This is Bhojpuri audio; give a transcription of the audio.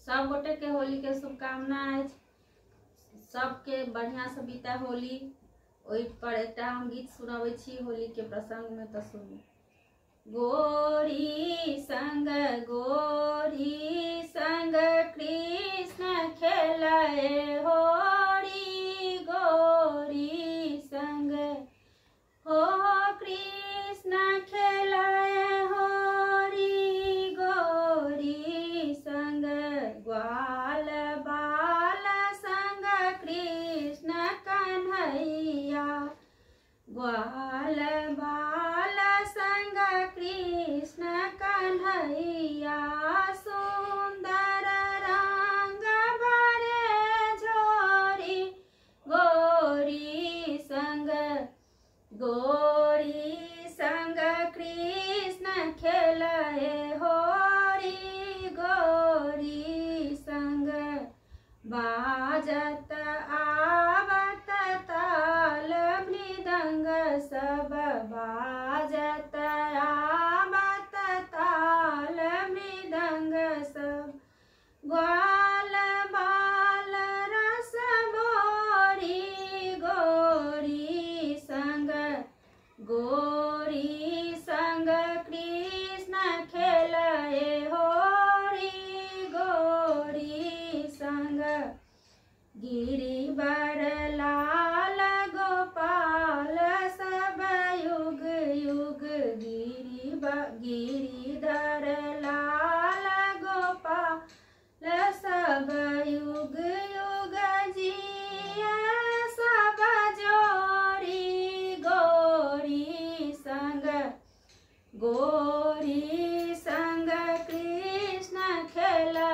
सब गोटे के होली के शुभकामना है। सबके बढ़िया से बीता होली। ओहि पर एक हम गीत सुनाबै छी होली के प्रसंग में, तो सुनू। गोरी संग कृष्ण खेलाए होरी, गोरी संग हो कृष्ण खेलाए होरी, गोरी संग ग्वाल बाल संग कृष्ण कन्हैया, ग्वाल बाल संग कृष्ण कन्हैया, सुंदर रंग भरे झोरी, गोरी संग कृष्ण खेलाए होरी, गोरी संग बाजत आवत ताल मृदंग सब, बाजत आवत ताल मृदंग सब, ग्वाल बाल रस भोरी, गोरी संग कृष्ण खेलाए होरी, गोरी संग गिरिवर लाल गोपाल सब युग युग, गिरिधर लाल गोपाल सब युग युग जिया सब जोरी, गोरी संग कृष्ण खेला